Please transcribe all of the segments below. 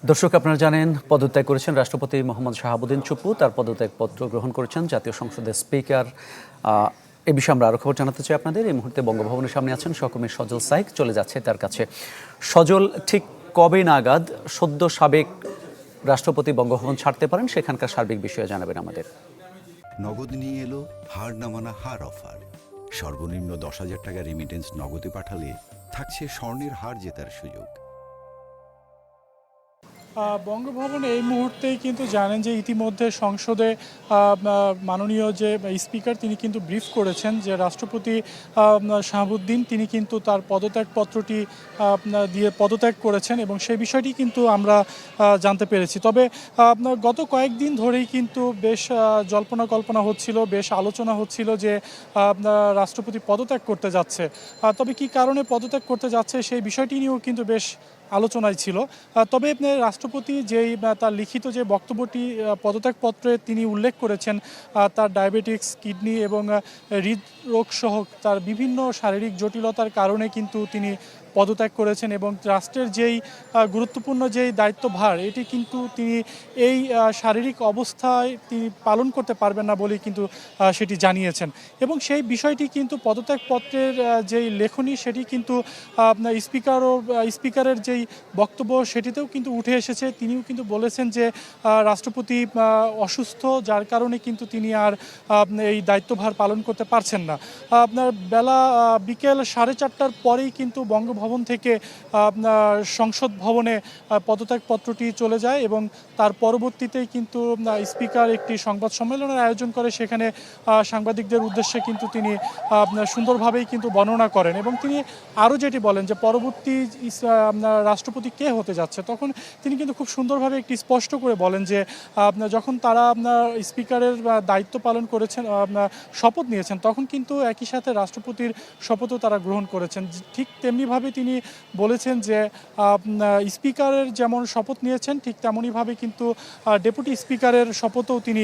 দর্শক, আপনারা জানেন পদত্যাগ করেছেন রাষ্ট্রপতি মোহাম্মদ শাহাবুদ্দিন চুপ্পু। তার পদত্যাগপত্র গ্রহণ করেছেন জাতীয় সংসদের স্পিকার। এ বিষয়ে আমরা আরও খবর জানাতে চাই আপনাদের। এই মুহূর্তে বঙ্গভবনের সামনে আছেন সহকর্মী সজল সাইক, চলে যাচ্ছে তার কাছে। সজল, ঠিক কবে নাগাদ সদ্য সাবেক রাষ্ট্রপতি বঙ্গভবন ছাড়তে পারেন, সেখানকার সার্বিক বিষয়ে জানাবেন আমাদের। নগদ নিয়ে এলো হার না মানা হার অফার। সর্বনিম্ন 10,000 টাকা রেমিটেন্স নগদে পাঠালে থাকছে স্বর্ণের হার জেতার সুযোগ। বঙ্গভবনে এই মুহূর্তেই কিন্তু জানেন যে ইতিমধ্যে সংসদে মাননীয় যে স্পিকার তিনি কিন্তু ব্রিফ করেছেন যে রাষ্ট্রপতি শাহাবুদ্দিন তিনি কিন্তু তার পদত্যাগপত্রটি দিয়ে পদত্যাগ করেছেন এবং সেই বিষয়টি কিন্তু আমরা জানতে পেরেছি। তবে গত কয়েকদিন ধরেই কিন্তু বেশ জল্পনা কল্পনা হচ্ছিল, বেশ আলোচনা হচ্ছিল যে রাষ্ট্রপতি পদত্যাগ করতে যাচ্ছে। তবে কি কারণে পদত্যাগ করতে যাচ্ছে সেই বিষয়টি নিয়েও কিন্তু বেশ আলোচনায় ছিল। তবে রাষ্ট্রপতি যেই তার লিখিত যে বক্তব্যটি পদত্যাগপত্রে তিনি উল্লেখ করেছেন, তার ডায়াবেটিক্স, কিডনি এবং হৃদরোগ সহ তার বিভিন্ন শারীরিক জটিলতার কারণে কিন্তু তিনি পদত্যাগ করেছেন এবং রাষ্ট্রের যেই গুরুত্বপূর্ণ যেই দায়িত্বভার এটি কিন্তু তিনি এই শারীরিক অবস্থায় তিনি পালন করতে পারবেন না বলেই কিন্তু সেটি জানিয়েছেন। এবং সেই বিষয়টি কিন্তু পদত্যাগপত্রের যেই লেখনী সেটি কিন্তু স্পিকারের যেই বক্তব্য সেটিতেও কিন্তু উঠে এসেছে। তিনিও কিন্তু বলেছেন যে রাষ্ট্রপতি অসুস্থ, যার কারণে কিন্তু তিনি আর এই দায়িত্বভার পালন করতে পারছেন না। আপনার বেলা বিকেল 4:30টার পরেই কিন্তু বঙ্গভবন থেকে সংসদ ভবনে পদত্যাগপত্রটি চলে যায় এবং তার পরবর্তীতেই কিন্তু স্পিকার একটি সংবাদ সম্মেলনের আয়োজন করে। সেখানে সাংবাদিকদের উদ্দেশ্যে কিন্তু তিনি সুন্দরভাবেই কিন্তু বর্ণনা করেন এবং তিনি আরও যেটি বলেন যে পরবর্তী রাষ্ট্রপতি কে হতে যাচ্ছে, তখন তিনি কিন্তু খুব সুন্দরভাবে একটি স্পষ্ট করে বলেন যে যখন তারা স্পিকারের দায়িত্ব পালন করেছেন, শপথ নিয়েছেন, তখন কিন্তু একই সাথে রাষ্ট্রপতির শপথও তারা গ্রহণ করেছেন। ঠিক তেমনিভাবে তিনি বলেছেন যে স্পিকারের যেমন শপথ নিয়েছেন ঠিক তেমনইভাবে কিন্তু ডেপুটি স্পিকারের শপথও তিনি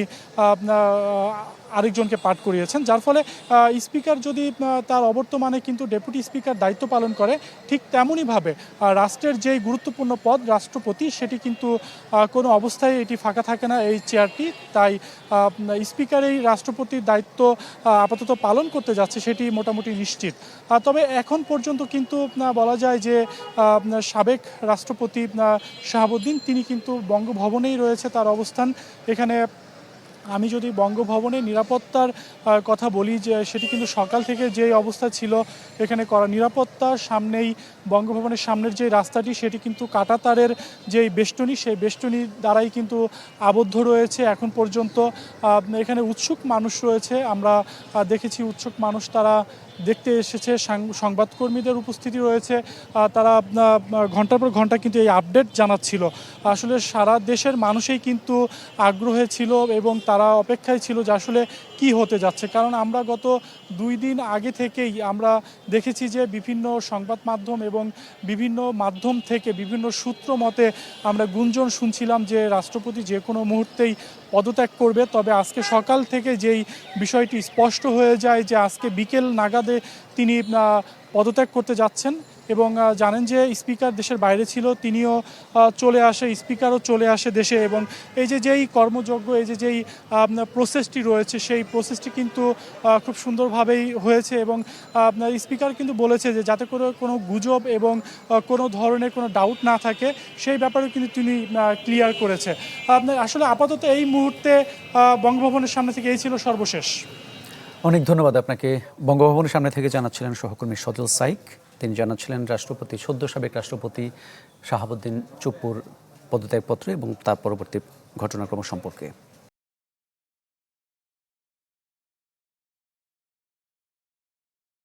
আরেকজনকে পাঠ করিয়েছেন, যার ফলে স্পিকার যদি তার অবর্তমানে কিন্তু ডেপুটি স্পিকার দায়িত্ব পালন করে, ঠিক তেমনইভাবে রাষ্ট্রের যেই গুরুত্বপূর্ণ পদ রাষ্ট্রপতি সেটি কিন্তু কোনো অবস্থায় এটি ফাঁকা থাকে না, এই চেয়ারটি। তাই স্পিকার এই রাষ্ট্রপতির দায়িত্ব আপাতত পালন করতে যাচ্ছে সেটি মোটামুটি নিশ্চিত। তবে এখন পর্যন্ত কিন্তু বলা যায় যে সাবেক রাষ্ট্রপতি শাহাবুদ্দিন তিনি কিন্তু বঙ্গভবনেই রয়েছে তার অবস্থান। এখানে আমি যদি বঙ্গভবনের নিরাপত্তার কথা বলি, যে সেটি কিন্তু সকাল থেকে যে অবস্থা ছিল এখানে করা নিরাপত্তার সামনেই বঙ্গভবনের সামনের যে রাস্তাটি সেটি কিন্তু কাঁটাতারের যেই বেষ্টনী সেই বেষ্টনীর দ্বারাই কিন্তু আবদ্ধ রয়েছে এখন পর্যন্ত। এখানে উৎসুক মানুষ রয়েছে, আমরা দেখেছি উৎসুক মানুষ তারা দেখতে এসেছে, সংবাদকর্মীদের উপস্থিতি রয়েছে, তারা ঘন্টার পর ঘন্টা কিন্তু এই আপডেট জানাচ্ছিল। আসলে সারা দেশের মানুষই কিন্তু আগ্রহে ছিল এবং তারা অপেক্ষায় ছিল যে আসলে কি হতে যাচ্ছে। কারণ আমরা গত 2 দিন আগে থেকেই আমরা দেখেছি যে বিভিন্ন সংবাদ মাধ্যম এবং বিভিন্ন মাধ্যম থেকে বিভিন্ন সূত্র মতে আমরা গুঞ্জন শুনছিলাম যে রাষ্ট্রপতি যে কোনো মুহূর্তেই পদত্যাগ করবে। তবে আজকে সকাল থেকে যেই বিষয়টি স্পষ্ট হয়ে যায় যে আজকে বিকেল নাগাদে তিনি পদত্যাগ করতে যাচ্ছেন এবং জানেন যে স্পিকার দেশের বাইরে ছিল, তিনিও চলে আসে, স্পিকারও চলে আসে দেশে এবং এই যে যেই কর্মযজ্ঞ, এই যে যেই প্রসেসটি রয়েছে সেই প্রসেসটি কিন্তু খুব সুন্দরভাবেই হয়েছে এবং স্পিকার কিন্তু বলেছে যে যাতে করে কোনো গুজব এবং কোনো ধরনের কোনো ডাউট না থাকে সেই ব্যাপারেও কিন্তু তিনি ক্লিয়ার করেছে। আসলে আপাতত এই মুহূর্তে বঙ্গভবনের সামনে থেকে এই ছিল সর্বশেষ। অনেক ধন্যবাদ আপনাকে। বঙ্গভবনের সামনে থেকে জানাচ্ছিলেন সহকর্মী সজল সাইক। তিনি জানাচ্ছিলেন সদ্য সাবেক রাষ্ট্রপতি শাহাবুদ্দিন চুপ্পুর পদত্যাগপত্র এবং তার পরবর্তী ঘটনাক্রম সম্পর্কে।